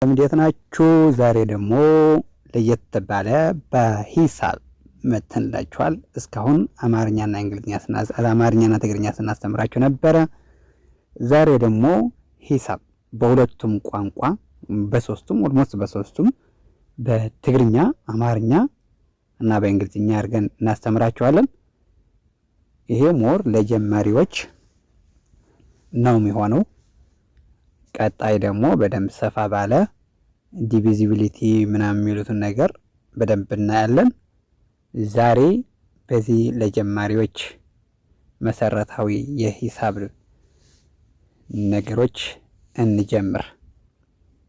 እንዴት ናችሁ? ዛሬ ደግሞ ለየት ባለ በሂሳብ መተንላችኋል። እስካሁን አማርኛና ትግርኛ ስናስተምራችሁ ነበረ። ዛሬ ደግሞ ሂሳብ በሁለቱም ቋንቋ በሶስቱም በትግርኛ፣ አማርኛ እና በእንግሊዝኛ አድርገን እናስተምራችኋለን። ይሄ ሞር ለጀማሪዎች ነው የሚሆነው። ቀጣይ ደግሞ በደንብ ሰፋ ባለ ዲቪዚቢሊቲ ምናምን የሚሉትን ነገር በደንብ እናያለን። ዛሬ በዚህ ለጀማሪዎች መሰረታዊ የሂሳብ ነገሮች እንጀምር።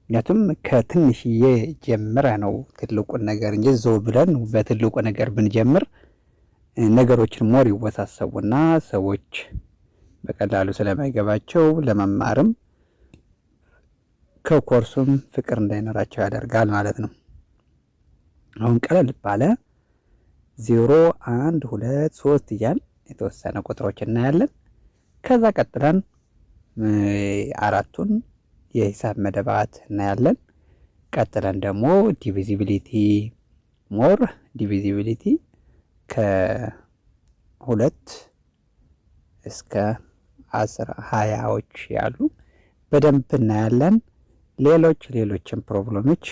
ምክንያቱም ከትንሽዬ ጀምረ ነው ትልቁን ነገር እንጂ ዘው ብለን በትልቁ ነገር ብንጀምር ነገሮችን ሞር ይወሳሰቡና ሰዎች በቀላሉ ስለማይገባቸው ለመማርም ከኮርሱም ፍቅር እንዳይኖራቸው ያደርጋል ማለት ነው። አሁን ቀለል ባለ 0 1 2 3 እያል የተወሰነ ቁጥሮች እናያለን። ከዛ ቀጥለን አራቱን የሂሳብ መደባት እናያለን። ቀጥለን ደግሞ ዲቪዚቢሊቲ ከ2 እስከ 10 20ዎች ያሉ በደንብ እናያለን። ሌሎችም ፕሮብሌሞች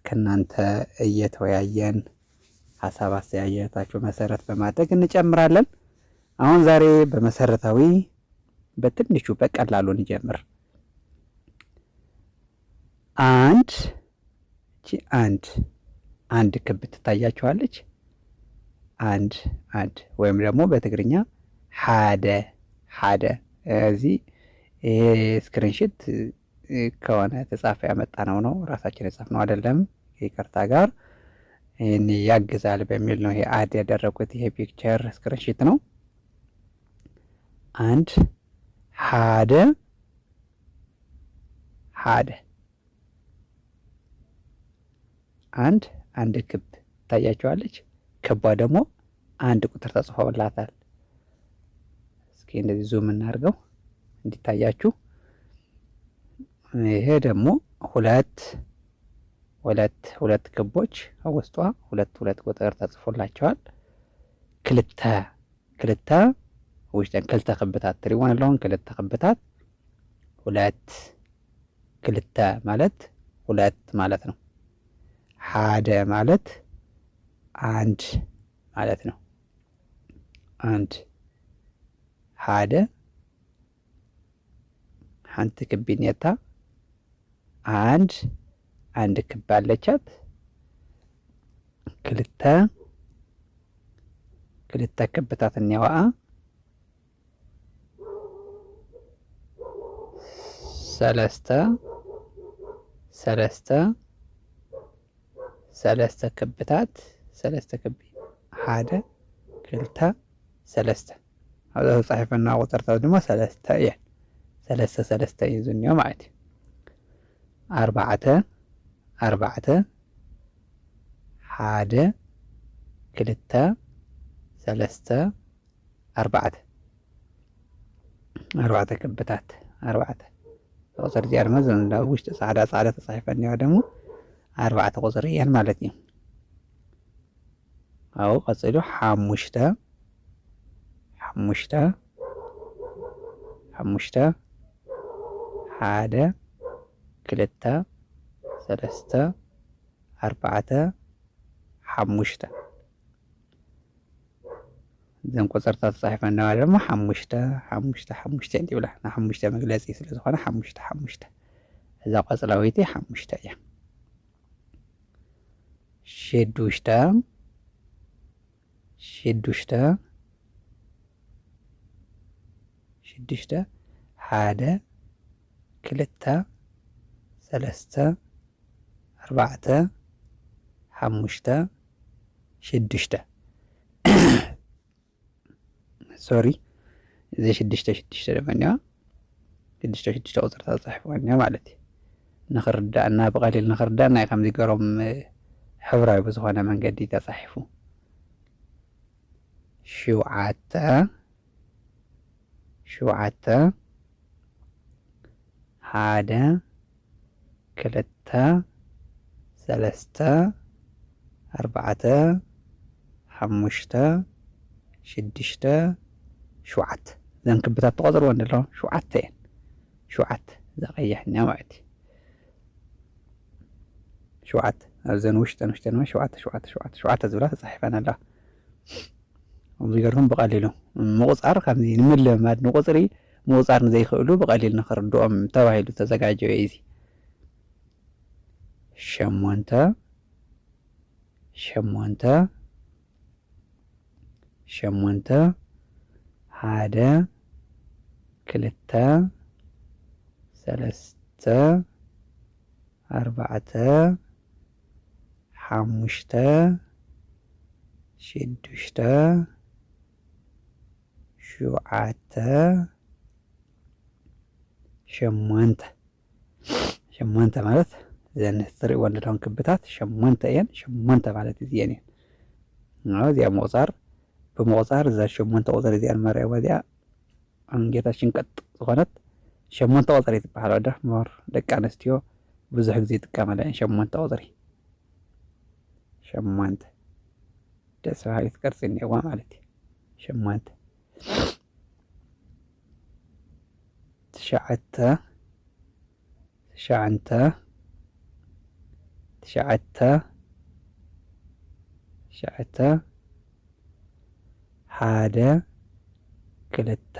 ከናንተ እየተወያየን ሐሳብ አስተያየታችሁ መሰረት በማድረግ እንጨምራለን። አሁን ዛሬ በመሰረታዊ በትንሹ በቀላሉ እንጀምር። አንድ ክብ ትታያችኋለች። አንድ ወይም ደግሞ በትግርኛ ሀደ እዚህ ይሄ ስክሪንሺት ከሆነ ተጻፈ ያመጣ ነው ራሳችን የጻፍነው አይደለም። ይቅርታ ጋር ይሄን ያግዛል በሚል ነው ይሄ አድ ያደረኩት። ይሄ ፒክቸር ስክሪንሺት ነው። ሀደ አንድ ክብ ታያችኋለች። ክቧ ደግሞ አንድ ቁጥር ተጽፎላታል። እስኪ እንደዚህ ዙም እናድርገው እንዲታያችሁ። ይሄ ደግሞ ሁለት ክቦች ውስጧ ሁለት ቁጥር ተጽፎላቸዋል። ክልተ ውሽጠን ክልተ ክብታት ትሪዋን ኣለውን ክልተ ክብታት ክልተ ማለት ሁለት ማለት ነው። ሓደ ማለት አንድ ማለት ነው። ሓደ ሓንቲ ክቢ ኔታ አንድ ክብ አለቻት። ክልተ ክብታት እኒያዋ ሰለስተ ክብታት ሰለስተ ክቢ ሓደ ክልተ ሰለስተ ኣብ ተጻሒፈና ቁጥርታት ድማ ሰለስተ እየን። ሰለስተ እዩ ዝኒኦ ማለት እዩ። ኣርባዕተ ሓደ ክልተ ሰለስተ ኣርባዕተ ክብታት ቁፅሪ እዚኣ ድማ ውሽጢ ፃዕዳ ተጻሒፈኒዋ ደግሞ 4 ቁፅሪ እየን ማለት እዩ። አው ቀጽሉ ሓሙሽተ ሓደ ክልተ ሰለስተ ኣርባዕተ ሓሙሽተ እዘን ቁፅርታት ተጻሒፈኒዋ ደግሞ ሓሙሽተ ይብላ ንሓሙሽተ መግለፂ ስለ ዝኾነ ሓሙሽተ እዛ ቆፅላዊቲ ሓሙሽተ እያ። ሽዱሽተ ሓደ ክልተ ሰለስተ ኣርባዕተ ሓሙሽተ ሽዱሽተ ሶሪ እዚ ሽዱሽተ ደመኛ ሽዱሽተ ቁፅርታት ተጻሒፈኒዋ ማለት እዩ። ንኽርዳእና ብቐሊል ንኽርዳእና ከምዚ ገሮም ሕብራዊ በዝኾነ መንገዲ ተጻሒፉ ሸውዓተ ሓደ ክልተ ሰለስተ ኣርባዕተ ሓሙሽተ ሽዱሽተ ሸውዓተ እዘን ክብታት ተቆፅርዎን ኣለዋ 7 እየን 7 እዛ ቀያሕ እኒኣ ማለት እዩ 7 ኣብዘን ውሽጠን ድማ 7 ዝብላ ተፃሒፈን ኣለዋ ኣብዚ ገርኩም ብቀሊሉ ምቁፃር ከምዚ ንምልማድ ንቁፅሪ ምቁፃር ንዘይክእሉ ብቀሊሉ ንክርድኦም ተባሂሉ ተዘጋጀወ እዚ ሸሞንተ ሓደ ክልተ ሰለስተ ኣርባዕተ ሓሙሽተ ሽዱሽተ ሸውዓተ ሸሞንተ ማለት እዘን እትሪእዎን ዘለኹም ክብታት 8 እየን 8 ማለት እዚአን እየን እዚኣ ምቁፃር ብምቁፃር እዛ 8 ቁፅሪ እዚኣ ንመርአዋ እዚኣ አንጌታችን ቀጥ ዝኾነት 8 ቁፅሪ ትበሃል ወዳ ሞር ደቂ ኣንስትዮ ብዙሕ ግዜ ይጥቀማላ 8 ቁፅሪ 8 ደስ በሃሊት ቅርፂ እኒአዋ ማለት እዩ 8 ትሽዓተ ሓደ ክልተ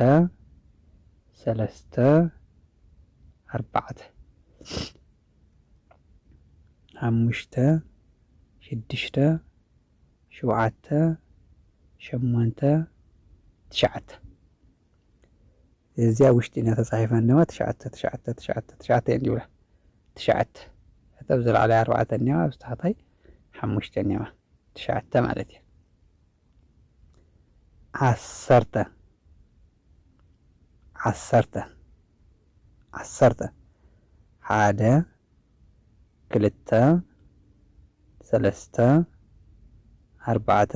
ሰለስተ ኣርባዕተ ሓሙሽተ ሽዱሽተ ሸውዓተ ሸሞንተ ትሽዓተ እዚኣ ውሽጢ ኢና ተፃሒፈን ድማ 9 እየን ይብላ 9 እታ ብዝላዕለይ 4 እኒዋ ኣብቲ ታሕታይ 5 እኒዋ 9 ማለት እዩ 10 ሓደ ክልተ ሰለስተ ኣርባዕተ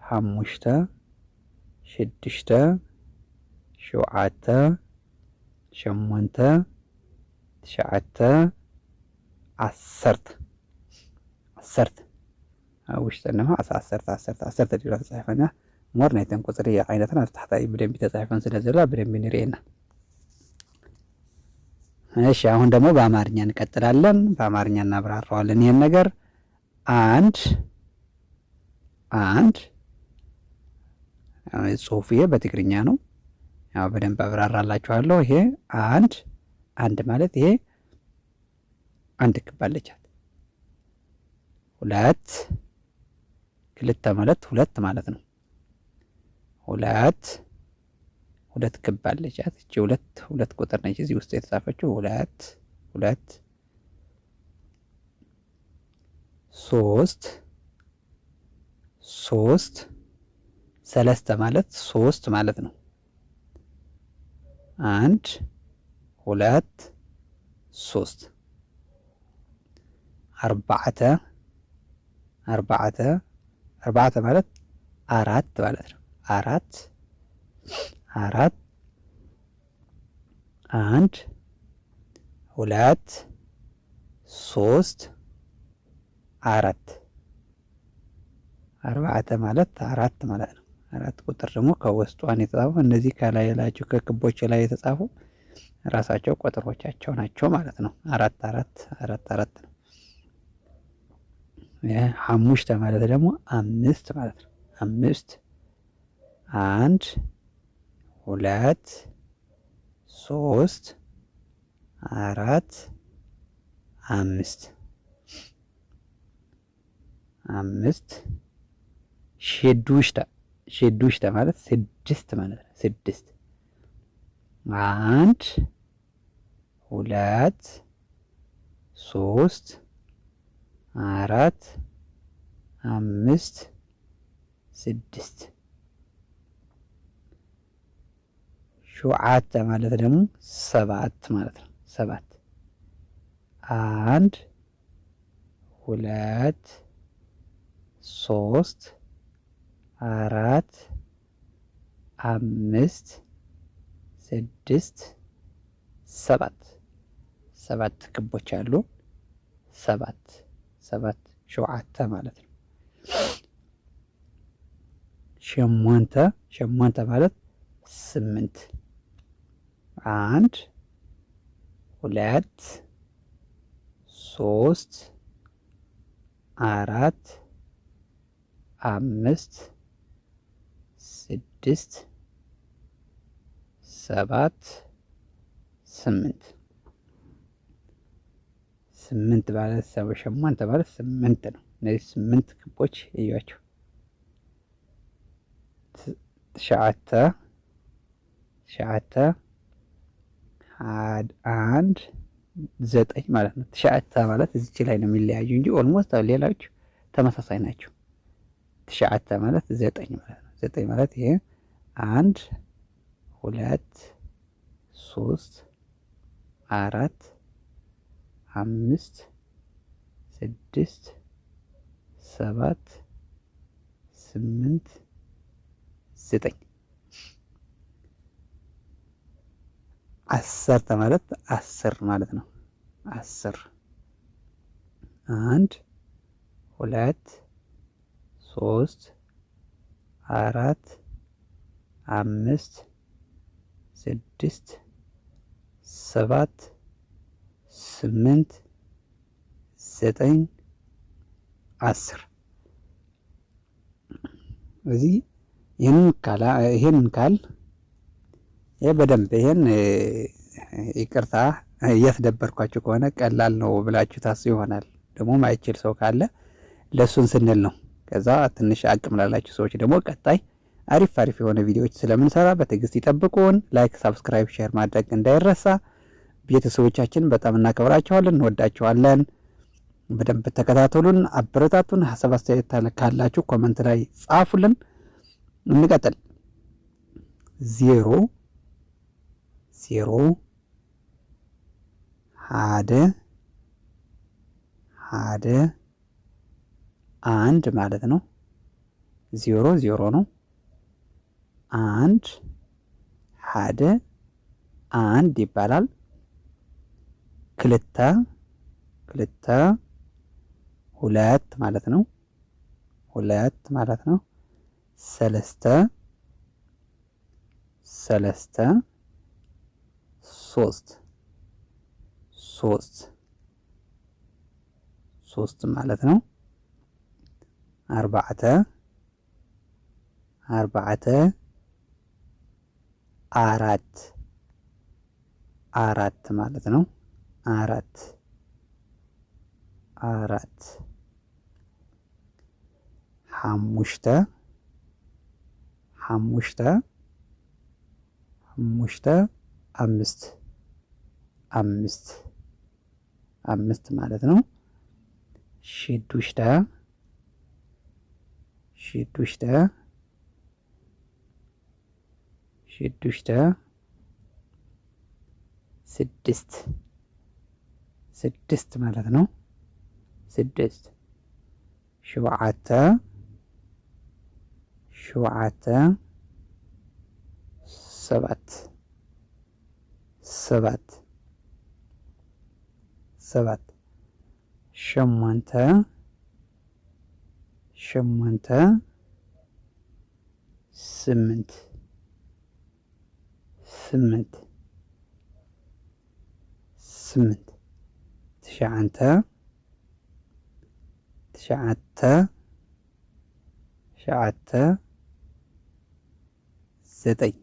ሓሙሽተ ሽዱሽተ ሸውዓተ ሸሞንተ ትሽዓተ 10 ኣብ ውሽጠን ድማ 10 ዲላ ተፃሒፈና ሞር ናይተን ቁፅሪ ዓይነትን ኣብ ታሕታይ ብደንቢ ተፃሒፈን ስለ ዘላ በደንብ ንሪአና። እሺ አሁን ደግሞ በአማርኛ እንቀጥላለን። በአማርኛ እናብራራዋለን ይሄን ነገር። አንድ ጽሁፍ ይሄ በትግርኛ ነው። ያው በደንብ አብራራላችኋለሁ። ይሄ አንድ ማለት ይሄ አንድ ክብ አለቻት። ሁለት ክልተ ማለት ሁለት ማለት ነው። ሁለት ክብ አለቻት። እቺ ሁለት ቁጥር ነች እዚህ ውስጥ የተጻፈችው ሁለት ሶስት ሰለስተ ማለት ሶስት ማለት ነው። አንድ ሁለት ሶስት አርባዕተ ማለት አራት ማለት ነው። አራት አንድ ሁለት ሶስት አራት አርባዕተ ማለት አራት ማለት ነው። አራት ቁጥር ደግሞ ከውስጧን የተጻፉ እነዚህ ከላይ ያላቸው ከክቦች ላይ የተጻፉ ራሳቸው ቁጥሮቻቸው ናቸው ማለት ነው። አራት ነው። ሐሙሽተ ማለት ደግሞ አምስት ማለት ነው። አምስት አንድ ሁለት ሶስት አራት አምስት ሽዱሽተ ማለት ስድስት ማለት ነው። ስድስት አንድ ሁለት ሶስት አራት አምስት ስድስት ሸውዓተ ማለት ደግሞ ሰባት ማለት ነው። ሰባት አንድ ሁለት ሶስት አራት አምስት ስድስት ሰባት 7 ክቦች አሉ። 7 ሸውዓተ ማለት ነው። ሸሞንተ ማለት 8 1 2 3 4 5 6 7 8 ማለት ሸሞንተ ማለት 8 ነው። እነዚህ 8 ክቦች እዩዋቸው። ሸዓተ 1 9 ማለት ነው። ሸዓተ ማለት እዚች ላይ ነው የሚለያዩ እንጂ ኦልሞስት ሌላዎች ተመሳሳይ ናቸው። ሸዓተ ማለት 9 ማለት ነው። 9 ማለት ይሄ 1 2 3 4 5 6 7 8 9 10 ማለት 10 ማለት ነው። 10 1 2 3 4 5 6 7 8 9 10 እዚህ ይሄንን ካል ይሄ በደንብ ይሄን ይቅርታ እያስደበርኳችሁ ከሆነ ቀላል ነው ብላችሁ ታስቡ ይሆናል። ደግሞ ማይችል ሰው ካለ ለሱን ስንል ነው። ከዛ ትንሽ አቅም ላላችሁ ሰዎች ደግሞ ቀጣይ አሪፍ የሆነ ቪዲዮዎች ስለምንሰራ በትዕግስት ይጠብቁን። ላይክ፣ ሳብስክራይብ፣ ሼር ማድረግ እንዳይረሳ። ቤተሰቦቻችን በጣም እናከብራቸዋለን፣ እንወዳቸዋለን። በደንብ ተከታተሉን፣ አበረታቱን። ሀሳብ አስተያየት ካላችሁ ኮመንት ላይ ጻፉልን። እንቀጥል። 0 1 ማለት ነው። 0 ነው። 1 ይባላል። ክልተ 2 ማለት ነው። 2 ማለት ነው። ሰለስተ 3 ማለት ነው። አርባዕተ 4 ማለት ነው። 4 ሐሙሽተ 5 ማለት ነው። ሽዱሽተ 6 ማለት ነው። 6 ሸውዓተ 7 ሸሞንተ 8 ትሽዓተ 9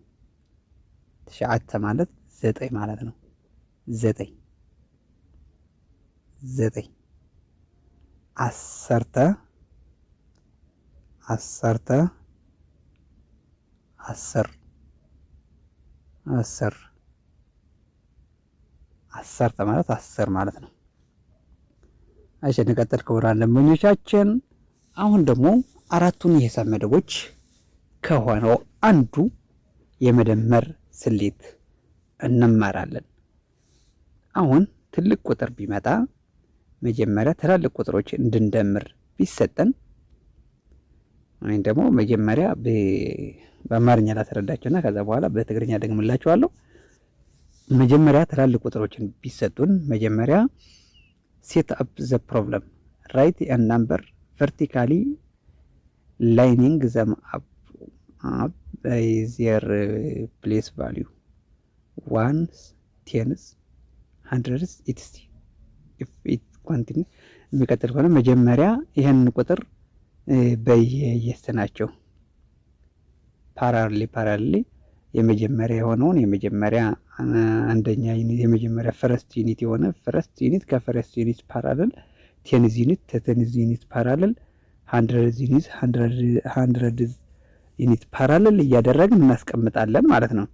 ትሽዓተ ማለት 9 ማለት ነው። 9 ዓሰርተ 10 ማለት 10 ማለት ነው። እሺ እንቀጥል ክቡራን ደንበኞቻችን። አሁን ደግሞ አራቱን የሂሳብ መደቦች ከሆነው አንዱ የመደመር ስሌት እንማራለን። አሁን ትልቅ ቁጥር ቢመጣ መጀመሪያ ትላልቅ ቁጥሮች እንድንደምር ቢሰጠን ወይም ደግሞ መጀመሪያ በአማርኛ ላስረዳችሁና ከዛ በኋላ በትግርኛ ደግምላችኋለሁ። መጀመሪያ ትላልቅ ቁጥሮችን ቢሰጡን መጀመሪያ ሴት አፕ ዘ ፕሮብለም ራይት ኤን ናምበር ቨርቲካሊ ላይኒንግ ዘም አፕ ባይ ዜር ፕሌስ ቫሊዩ ዋንስ ቴንስ ሀንድረድስ ኢትስ ኢፍ ኢት ኮንቲኒ የሚቀጥል ከሆነ መጀመሪያ ይህንን ቁጥር በየየስተናቸው ፓራሌሊ የመጀመሪያ የሆነውን የመጀመሪያ አንደኛ ዩኒት የመጀመሪያ ፈረስት ዩኒት የሆነ ፈረስት ዩኒት ከፈረስት ዩኒት ፓራሌል ቴንዝ ዩኒት ከቴንዝ ዩኒት ፓራሌል ሀንድረድ ዩኒት ፓራሌል እያደረግን እናስቀምጣለን ማለት ነው።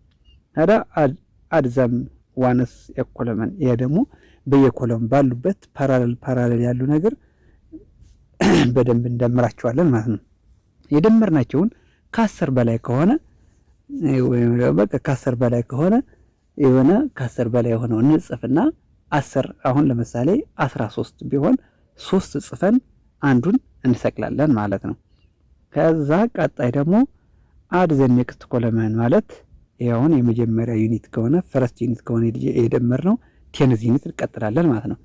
ታዲያ አድዛም ዋንስ የኮለመን ይሄ ደግሞ በየኮለም ባሉበት ፓራሌል ያሉ ነገር በደንብ እንደምራቸዋለን ማለት ነው። የደመርናቸውን ከ10 በላይ ከሆነ ወይም በቃ ከ10 በላይ ከሆነ የሆነ ከ10 በላይ የሆነው እንጽፍና 10 አሁን ለምሳሌ 13 ቢሆን 3 ጽፈን አንዱን እንሰቅላለን ማለት ነው። ከዛ ቀጣይ ደግሞ አድ ዘ ኔክስት ኮለመን ማለት ይሄውን የመጀመሪያ ዩኒት ከሆነ ፈረስት ዩኒት ከሆነ የደመርነው ቴንዝ ዩኒት እንቀጥላለን ማለት ነው።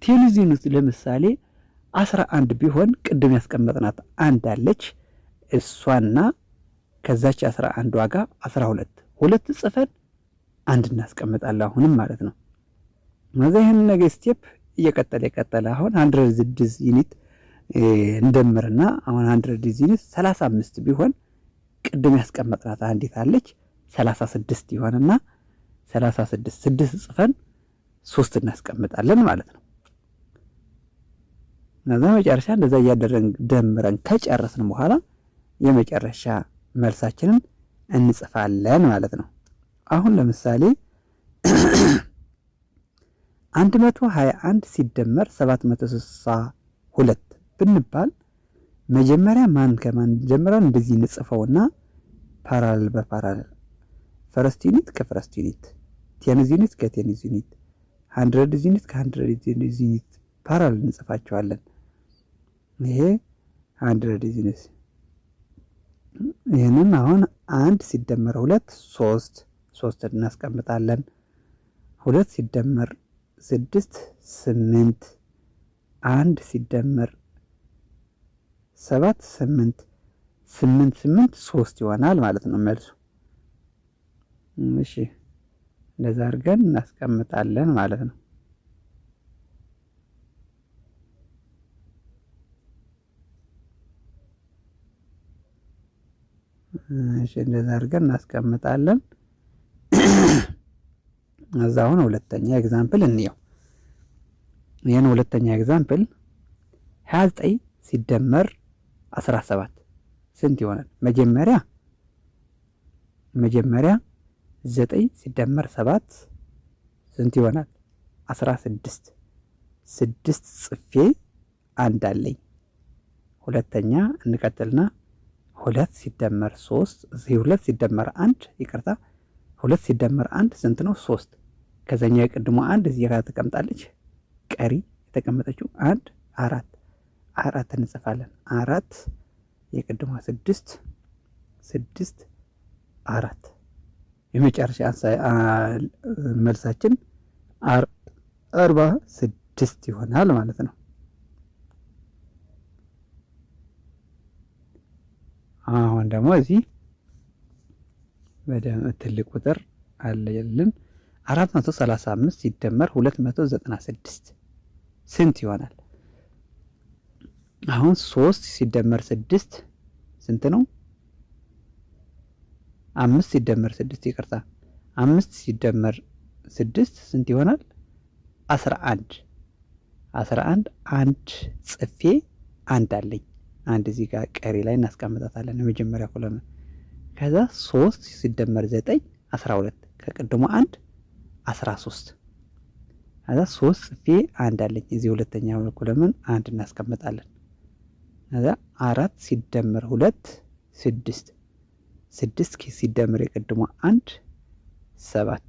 ቴንዝ ዩኒት ለምሳሌ 11 ቢሆን ቅድም ያስቀመጥናት አንድ አለች እሷና ከዛች 11 ዋጋ 12 ሁለት ጽፈን አንድ እናስቀምጣለን አሁንም ማለት ነው። ስለዚህ ይሄን ነገር ስቴፕ እየቀጠለ አሁን 100 ዩኒት እንደምርና አሁን 100 ዩኒት 35 ቢሆን ቅድም ያስቀመጥናት አንዲት አለች 36 ይሆንና 36 6 ጽፈን 3 እናስቀምጣለን ማለት ነው። ከዛ መጨረሻ እንደዛ እያደረግን ደምረን ከጨረስን በኋላ የመጨረሻ መልሳችንን እንጽፋለን ማለት ነው። አሁን ለምሳሌ 121 ሲደመር 762 ብንባል መጀመሪያ ማን ከማን ጀምረን እንደዚህ እንጽፈውና ፓራሌል በፓራሌል ፈረስት ዩኒት ከፈረስት ዩኒት ቴንዝ ዩኒት ከቴንዝ ዩኒት 100 ዩኒት ከ100 ዩኒት ፓራሌል እንጽፋቸዋለን። ይሄ 100 ዩኒት ይሄንን አሁን 1 ሲደመር 2 3 እናስቀምጣለን። 2 ሲደመር 6 8 1 ሲደመር 7 8 3 ይሆናል ማለት ነው መልሱ። እሺ እንደዛ አድርገን እናስቀምጣለን ማለት ነው። እሺ እንደዛ አድርገን እናስቀምጣለን። አሁን ሁለተኛ ኤግዛምፕል እንየው። ይሄን ሁለተኛ ኤግዛምፕል 29 ሲደመር 17 ስንት ይሆናል? መጀመሪያ 9 ሲደመር 7 ስንት ይሆናል? 16 6 ጽፌ አንድ አለኝ። ሁለተኛ እንቀጥልና 2 ሲደመር 3 እዚህ 2 ሲደመር 1 ይቅርታ 2 ሲደመር 1 ስንት ነው? 3 ከዛኛው የቅድሞ 1 እዚህ ጋር ተቀምጣለች። ቀሪ የተቀመጠችው 1 4 እንጽፋለን። 4 የቅድሞ 6 4 የመጨረሻ መልሳችን 46 ይሆናል ማለት ነው። አሁን ደግሞ እዚህ በደም ትልቅ ቁጥር አለልን 435 ሲደመር 296 ስንት ይሆናል? አሁን 3 ሲደመር 6 ስንት ነው? 5 ሲደመር 6 ይቅርታ 5 ሲደመር 6 ስንት ይሆናል? 11 አንድ ጽፌ አንድ አለኝ። አንድ እዚህ ጋር ቀሪ ላይ እናስቀምጣታለን የመጀመሪያ ኮለመን። ከዛ 3 ሲደመር 9 12 ከቅድሞ 1 13 ከዛ 3 ጽፌ አንድ አለኝ እዚህ ሁለተኛ ኮለመን አንድ እናስቀምጣለን። ከዛ 4 ሲደመር 2 6 ሲደመር የቅድሞ 1 7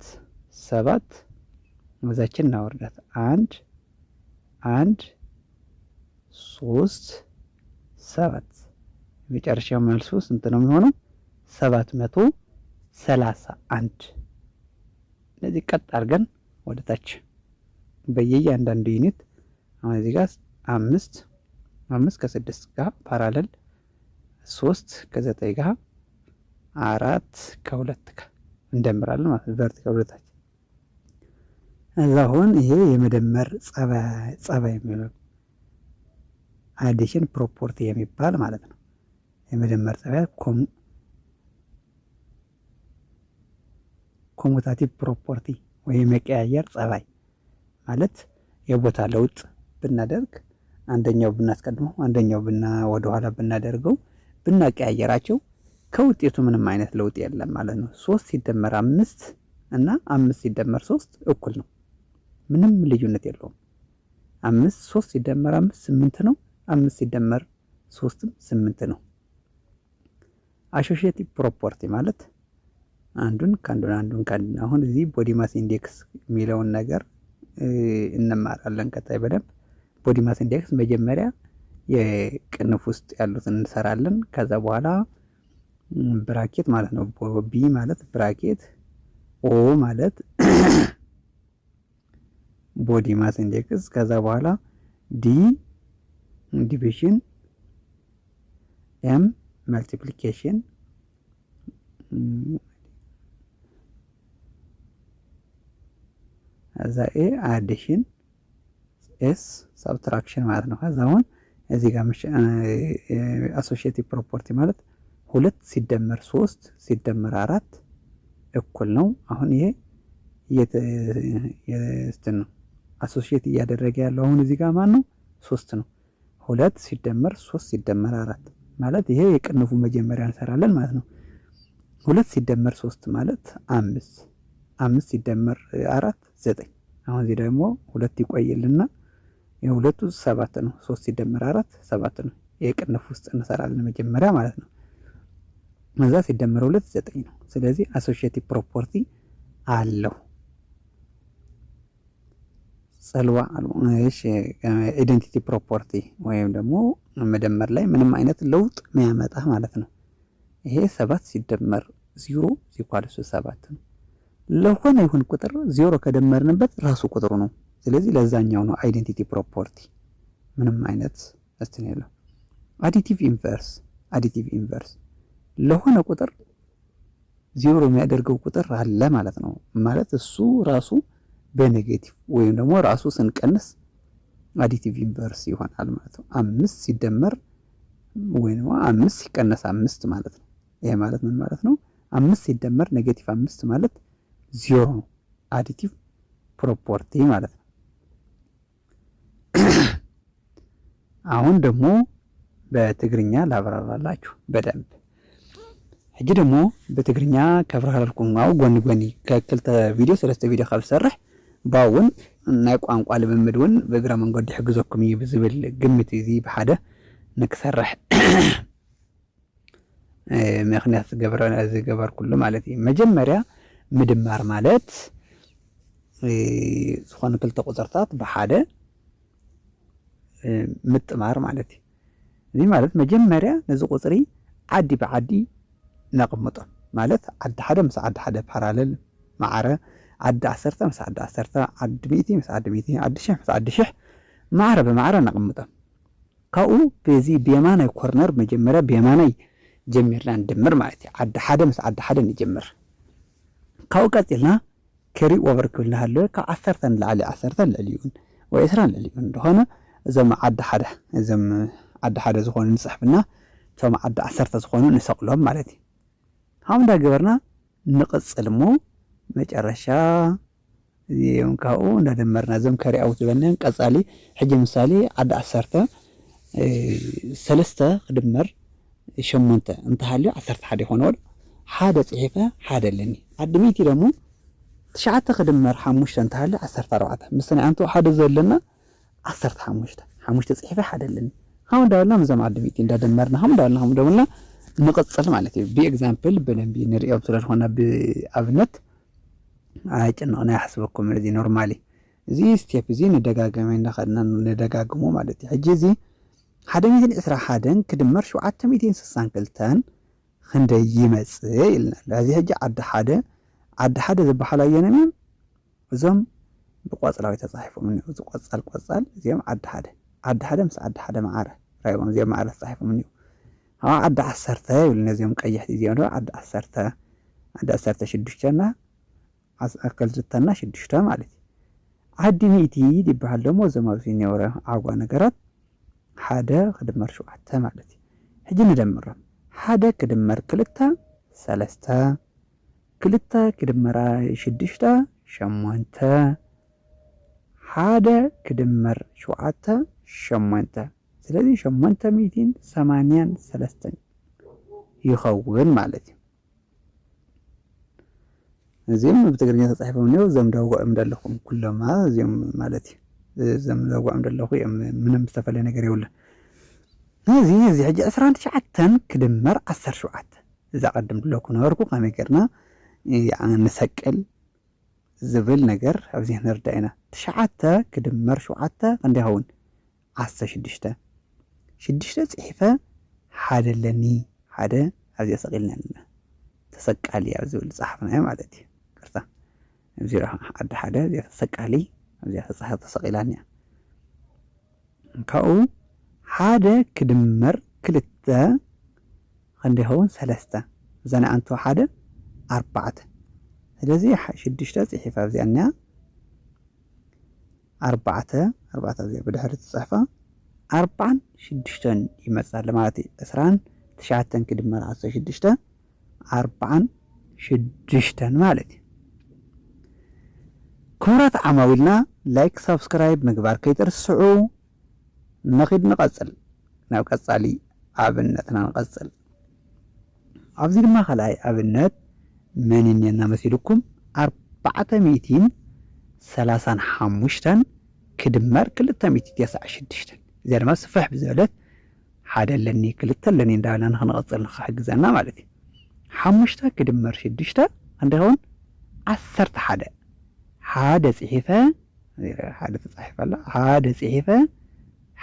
ወዛችን እናወርዳት 1 3 7 የመጨረሻው መልሱ ስንት ነው የሚሆነው? 731 ስለዚህ ቀጥ አድርገን ወደ ታች በየአንዳንዱ ዩኒት አሁን እዚህ ጋር 5 ከ6 ጋር ፓራለል 3 ከ9 ጋር 4 ከ2 ጋር እንደምራለን ማለት ነው። ቨርቲካል ወደ ታች እዛ አሁን ይሄ የመደመር ጸባይ የሚለው አዲሽን ፕሮፖርቲ የሚባል ማለት ነው። የመደመር ጸባይ ኮሙታቲቭ ፕሮፖርቲ ወይም የመቀያየር ጸባይ ማለት የቦታ ለውጥ ብናደርግ አንደኛው ብናስቀድመው አንደኛው ወደኋላ ብናደርገው ብናቀያየራቸው ከውጤቱ ምንም አይነት ለውጥ የለም ማለት ነው። 3 ሲደመር 5 እና 5 ሲደመር 3 እኩል ነው። ምንም ልዩነት የለውም። 3 ሲደመር 5 8 ነው። 5 ሲደመር 3 8 ነው። አሶሺዬቲቭ ፕሮፖርቲ ማለት አንዱን ካንዱ አሁን እዚህ ቦዲ ማስ ኢንዴክስ የሚለውን ነገር እንማራለን ቀጣይ በደንብ። ቦዲ ማስ ኢንዴክስ መጀመሪያ የቅንፍ ውስጥ ያሉትን እንሰራለን። ከዛ በኋላ ብራኬት ማለት ነው። ቢ ማለት ብራኬት፣ ኦ ማለት ቦዲ ማስ ኢንዴክስ፣ ከዛ በኋላ ዲ ዲቪዥን፣ ኤም መልቲፕሊኬሽን፣ ከዛ ኤ አዲሽን፣ ኤስ ሰብትራክሽን ማለት ነው። ከዛ አሁን እዚህ ጋር አሶሺዬቲቭ ፕሮፖርቲ ማለት 2 ሲደመር 3 ሲደመር 4 እኩል ነው። አሁን ይሄ የስትን ነው አሶሺዬት እያደረገ ያለው አሁን እዚህ ጋር ማን ነው? 3 ነው። 2 ሲደመር 3 ሲደመር 4 ማለት ይሄ የቅንፉ መጀመሪያ እንሰራለን ማለት ነው። 2 ሲደመር 3 ማለት 5 ሲደመር 4 9። አሁን እዚህ ደግሞ 2 ይቆይልና የሁለቱ 7 ነው። 3 ሲደመር 4 7 ነው። የቅንፍ ውስጥ እንሰራለን መጀመሪያ ማለት ነው። እዛ ሲደመር 2 9 ነው። ስለዚህ አሶሺዬቲቭ ፕሮፖርቲ አለው። ጸልዋ እሺ አይደንቲቲ ፕሮፖርቲ ወይም ደግሞ መደመር ላይ ምንም አይነት ለውጥ የሚያመጣ ማለት ነው። ይሄ 7 ሲደመር 0 ኢኳልስ 7 ነው። ለሆነ ይሁን ቁጥር 0 ከደመርንበት ራሱ ቁጥሩ ነው። ስለዚህ ለዛኛው ነው አይደንቲቲ ፕሮፖርቲ። ምንም አይነት እንትን የለው። አዲቲቭ ኢንቨርስ ለሆነ ቁጥር 0 የሚያደርገው ቁጥር አለ ማለት ነው። ማለት እሱ ራሱ በኔጌቲቭ ወይም ደግሞ ራሱ ስንቀንስ አዲቲቭ ኢንቨርስ ይሆናል ማለት ነው። 5 ሲደመር ወይም 5 ሲቀነስ 5 ማለት ነው። ይሄ ማለት ምን ማለት ነው? 5 ሲደመር ኔጌቲቭ 5 ማለት 0 ነው። አዲቲቭ ፕሮፖርቲ ማለት ነው። አሁን ደግሞ በትግርኛ ላብራራላችሁ በደንብ። ሕጂ ደግሞ በትግርኛ ከብራራልኩምው ጎኒ ከክልተ ቪድዮ 3 ቪድዮ ካብ ዝሰርሕ ባውን ናይ ቋንቋ ልምምድ እውን በእግረ መንገዲ ሕግዘኩም እዩ ብዝብል ግምት እዚ ብሓደ ንክሰርሕ ምክንያት ዝገበርኩሉ ማለት እዩ። መጀመርያ ምድማር ማለት ዝኾኑ ክልተ ቁፅርታት ብሓደ ምጥማር ማለት እዩ። እዚ ማለት መጀመርያ ነዚ ቁፅሪ ዓዲ ብዓዲ ነቕምጦም ማለት ዓዲ ሓደ ምስ ዓዲ ሓደ ፓራለል ማዕረ ዓዲ 10 ምስ ዓዲ 10 ዓዲ 100 ምስ ዓዲ 100 ዓዲ 1000 ምስ ዓዲ 1000 ማዕረ ብማዕረ ነቕምጦም። ካብኡ በዚ ብየማናይ ኮርነር መጀመርያ ብየማናይ ጀሚርና ንድምር ማለት እዩ። ዓዲ ሓደ ምስ ዓዲ ሓደ ንጅምር። ካብኡ ቀፂልና ከሪ ኦቨር ክብልና ሃለወ ካብ 10 ንላዕሊ 10 ንልዕሊኡን ወይ 20 ንልዕሊኡን እንደኾነ እዞም ዓዲ ሓደ ዝኾኑ ንፅሕፍና እቶም ዓዲ 10 ዝኾኑ ንሰቕሎም ማለት እዩ። ካብኡ እንዳገበርና ንቕፅል እሞ መጨረሻ እዚኦም ካብኡ እንዳደመርና እዞም ከሪ ኣውት ዝበልናዮም ቀፃሊ ሕጂ ምሳሌ ዓዲ 10 3 ክድመር 8 እንተሃልዩ 11 ይኾነ ወዶ ሓደ ፅሒፈ ሓደ ኣለኒ። ዓዲ 100 ደግሞ 9 ክድመር 5 እንተሃልዩ 14 ምስና አንተ ሓደ ዘለና 15 5 ፅሒፈ ሓደ ኣለኒ። ከም እንዳበልና እዞም ዓዲ 100 እንዳደመርና ከም እንዳበልና ንቕፅል ማለት እዩ። ብኤግዛምፕል በደንብ ንሪኦም ስለዝኾነ ብኣብነት ኣይጭንቕና ይሓስበኩም። እዚ ኖርማሊ እዚ ስቴፕ እዚ ንደጋገመ እንዳኸድና ንደጋግሞ ማለት እዩ። ሕጂ እዚ 121 ክድመር 762 ክንደይ ይመፅእ ኢልና። እዚ ሕጂ ዓዲ ሓደ ዝበሃሉ ኣየነን እዮም? እዞም ብቆፅላዊ ተጻሒፎም እኒሁ እዚ ቆጻል እዚኦም ዓዲ ሓደ ምስ ዓዲ ሓደ ማዓረ ራይቦም እዚኦም ማዓረ ተጻሒፎም እኒሁ ሃ ዓዲ 10 ይብል እነዚኦም ቀያሕቲ እዚኦም ዶ ዓዲ 16 ና 6 ማለት እዩ ዓዲ 100 ይባሃል ደሞ እዞም ኣብዚ ነውረ ዓጓ ነገራት 1 ክድመር 7 ማለት እዩ ሕጂ ንደምሮም 1 ክድመር 2 3 2 ክድመር 6 8 1 ክድመር 7 8 ስለዚ 883 ይኸውን ማለት እዩ እዚኦም ብትግርኛ ተጻሒፎም ነው ዘምዳውኦም ደለኹም ኩሎማ እዚኦም ማለት እዩ ዘምዳውኦም ደለኹ ምንም ዝተፈለየ ነገር የብሉን እዚ ሕጂ 29 ክድመር 17 እዛ ቀድም ድለኩ ነበርኩ ከመይ ጌርና ንሰቅል ዝብል ነገር ኣብዚ ንርዳእ ኢና 9 ክድመር 7 ክንደይ ይኸውን 16 ጽሒፈ ሓደ ለኒ ሓደ ኣብዚ ሰቂልና ኣለና ተሰቃሊ ኣብ ዝብል ጻሕፍናዮ ማለት እዩ ቅርታ እዚ ዓዲ ሓደ ተሰቃሊ ኣብዚ ተሰቂላኒ ካብኡ 1 ክድመር 2 ክንደይ ይኸውን 3 እዛና አንተ 1 4 ስለዚ 6 ጽሒፈ ኣብዚ ኣንያ 4 ኣብዚ ብድሕሪ ተጻሕፋ 46 ይመጻል ማለት እዩ 29 ክድመር 16 46 ማለት እዩ ክብራት ዓማዊልና ላይክ ሰብስክራይብ ምግባር ከይትርስዑ ነኺድ ንቐጽል ናብ ቀጻሊ ኣብነትና ንቐጽል ኣብዚ ድማ ካልኣይ ኣብነት መን እኒአና መሲልኩም 435 ክድመር 296 እዚኣ ድማ ስፍሕ ብዘበለት ሓደ ለኒ 2 ለኒ እንዳበልና ንኽንቐጽል ንኽሕግዘና ማለት እዩ 5 ክድመር 6 እንደሆን 11 ሓደ ጽሒፈ ሓደ ተጻሒፈ ኣላ ሓደ ጽሒፈ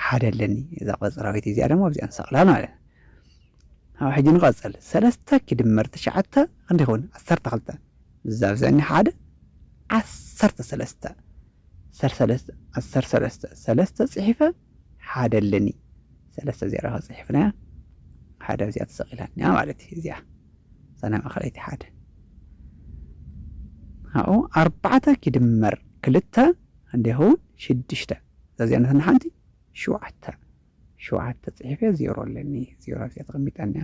ሓደ ለኒ እዛ ቆጽራዊት እዚኣ ደግሞ ኣብዚኣ ንሰቕላ ማለት ኣብ ሕጂ ንቐጽል 3 ክድመር 9 እንደሆን 12 ዛብዘኒ ሓደ 13 13 ጽሒፈ ሓደ ለኒ 3 ዜሮ ጽሒፍና ሓደ ኣብዚኣ ተሰቂላኛ ማለት እዩ እዚኣ ሰናይ ማእኸለይቲ ሓደ ኣው 4 ክድመር 2 እንደሆን 6 እዚኣ ነትና ሓንቲ 7 ጽሒፈ ዜሮ ለኒ ዜሮ ኣብዚኣ ተቐሚጣኛ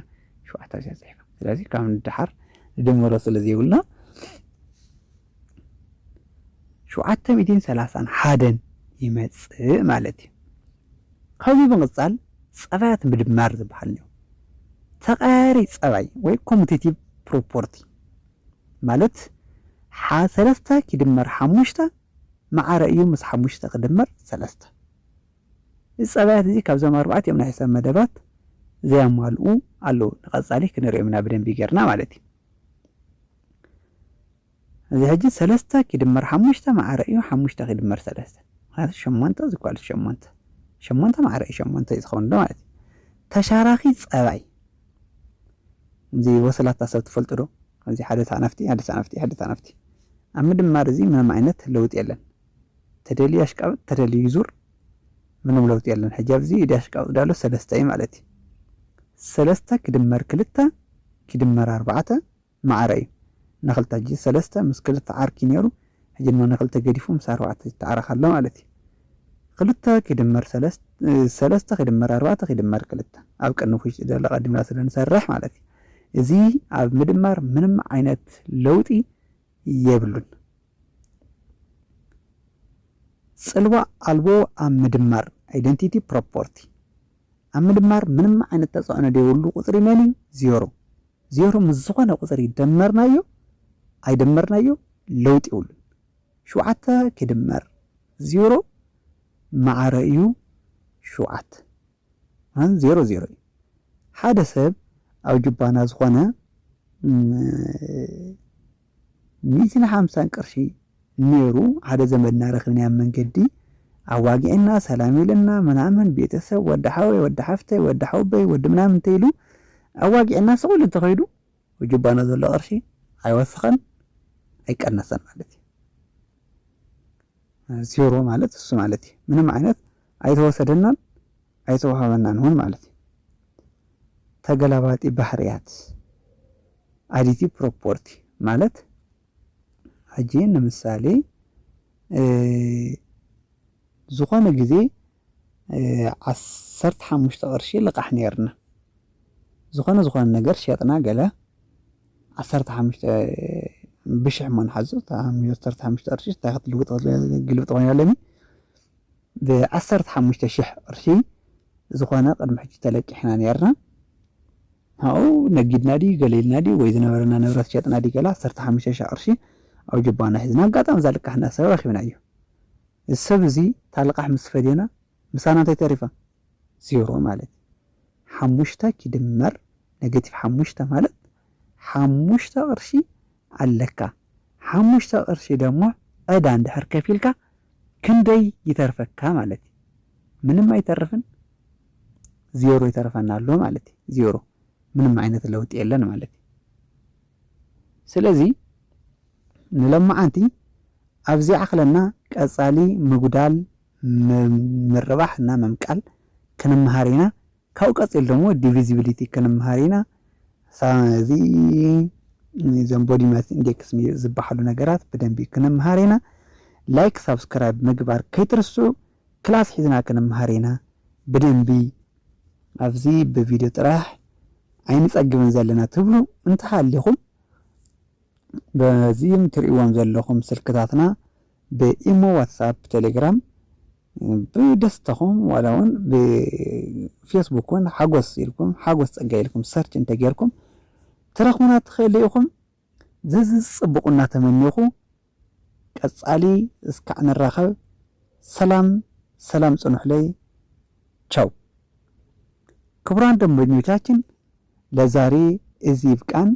7 ኣብዚኣ ጽሒፈ ስለዚ ካብ ንድሓር ድምሮ ስለዚ ይብልና 731 ይመጽእ ማለት እዩ ካብዚ ብምቕጻል ጸባያት ምድማር ዝበሃል ነው ተቐያሪ ጸባይ ወይ ኮሙቴቲቭ ፕሮፖርቲ ማለት 3 ክድመር 5 ማዓረ እዩ ምስ 5 ክድመር 3 ጸባያት እዚ ካብዞም 4 እዮም ናይ ሒሳብ መደባት ዘያማልኡ ኣለዉ ንቐጻሊ ክንሪኦም ኢና ብደንቢ ጌርና ማለት እዩ እዚ ሕጂ 3 ክድመር 5 ማዓረ እዩ 5 ክድመር 3 8 ዝኳል 8 ማዓረ እዩ 8 ዝኸውን ዶ ማለት እዩ ተሻራኺ ጸባይ እዚ ወሰላታ ሰብ ትፈልጡ ዶ እዚ ሓደ ታናፍቲ ኣብ ምድማር እዚ ምንም ዓይነት ለውጥ የለን ተደልዩ ኣሽቃብጥ ተደልዩ ይዙር ምንም ለውጥ የለን ሕጂ ኣብዚ ዳሽቃብጥ ዳሎ 3 ማለት እዩ 3 ክድመር 2 ክድመር 4 ማዓረ እዩ نخلت أجي 3 مسكلة عاركي نيرو هجي ما نخلت قديفو مسار 4 تعرخ الله مالتي 3 كدمر 3 كدمر 4 كدمر 3 أو كأنه فيش إذا لقدم راسل نسرح مالتي زي أب مدمر منم عينات لوتي يبلون سلوى ألبو أم مدمر identity property أم مدمر منم عينات تصانا ديولو قطري مالي زيرو مزخونا قطري دمرنا يو أي دمرنا يو لوتي يقولون شو عتا كدمر 0 مع رأيو شو عت هن 0 حدث أو جبانا زخونا 250 قرشي نيرو هذا زمننا رخني من قدي أواجئنا سلامي لنا منامن بيتسو ود حوي ود حفتي ود حوبي ود منامن تيلو أواجئنا سقول تغيدو وجبانا ذل قرشي أي وثقن أي كأنسن مالتي ዜሮ ማለት እሱ ማለት ምንም አይነት አይተወሰደናል አይተዋሃበናን ሆን ማለት ተገላባጢ ባህሪያት አዲቲቭ ፕሮፐርቲ ማለት አጂን ለምሳሌ ዝኾነ ጊዜ 15 ቅርሺ ልቃሕ ነርና ዝኾነ ነገር ሸጥና ገለ 15 ብሽሕ መንሓዙ 15 ቅርሺ ታይት ግልብጥ ኮይናለኒ ب15000 ቅርሺ ዝኾነ ቅድሚ ሕጂ ተለቂሕና ነርና አው ነጊድና ዲ ገሌልና ዲ ወይ ዝነበረና ንብረት ሸጥና ዲ ገለ 15000 ቅርሺ አው ጅባና ሒዝና አጋጣም ዛልቃሕና ሰብ ረኺብናዮ السب زي تعلقح مسفدينا مسانا تيتريفا زيرو مالت حموشتا كدمر نيجاتيف حموشتا مالت حموشتا قرشي علكا حموشتا قرشي دمو ادا عند حركه فيلكا كندي يترفكا مالت منم ما يترفن زيرو يترفنا له مالت زيرو منم عينت لوط يلن مالت ስለዚህ ንለማዓንቲ ኣብዚ ዓኽለና ቀጻሊ ምጉዳል ምርባሕና መምቃል ክንመሃሪና ካው ቀጽል ደግሞ ዲቪዚቢሊቲ ክንመሃሪና ሳዚ ዘምቦዲ ማስ ኢንዴክስ ዝባሃሉ ነገራት በደንብ ክንመሃሪና ላይክ ሰብስክራይብ ምግባር ከይትርሱ ክላስ ሒዝና ክንመሃሪና በደንብ ኣብዚ በቪዲዮ ጥራሕ አይንጸግብን ዘለና ትብሉ እንተሃሊኹም በዚህም ትሪዋም ዘለኹም ስልክታትና በኢሞ ዋትስአፕ ቴሌግራም በደስተኹም ወላውን በፌስቡክን ሓጎስ ኢልኩም ሓጎስ ጸጋ ኢልኩም ሰርች እንተገርኩም ተረኽሙና ትኸልይኹም ዝጽብቁና ተመኘኹ ቀጻሊ እስከ እንራኸብ ሰላም ጽኑሕለይ ቻው ክቡራን ደንበኞቻችን ለዛሬ እዚህ ይብቃን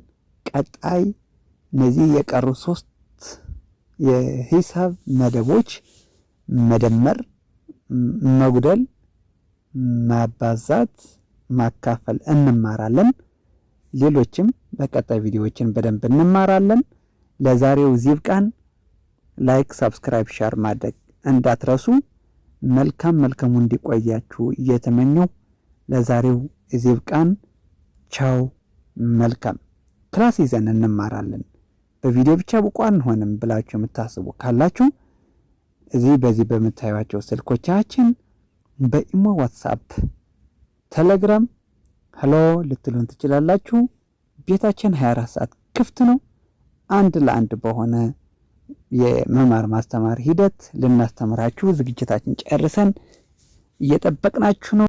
ቀጣይ እነዚህ የቀሩ 3 የሂሳብ መደቦች መደመር መጉደል ማባዛት ማካፈል እንማራለን ሌሎችም በቀጣይ ቪዲዮዎችን በደንብ እንማራለን ለዛሬው ዚብቃን ላይክ ሰብስክራይብ ሼር ማድረግ እንዳትረሱ መልካም እንዲቆያችሁ እየተመኘው ለዛሬው ዚብቃን ቻው መልካም ክላስ ይዘን እንማራለን በቪዲዮ ብቻ ብቋን ሆነም ብላችሁ የምታስቡ ካላችሁ እዚህ በዚህ በመታያቸው ስልኮቻችን በኢሞ ዋትስአፕ ቴሌግራም ሄሎ ልትሉን ትችላላችሁ ቤታችን 24 ሰዓት ክፍት ነው አንድ ለአንድ በሆነ የመማር ማስተማር ሂደት ልናስተምራችሁ ዝግጅታችን ጨርሰን እየጠበቅናችሁ ነው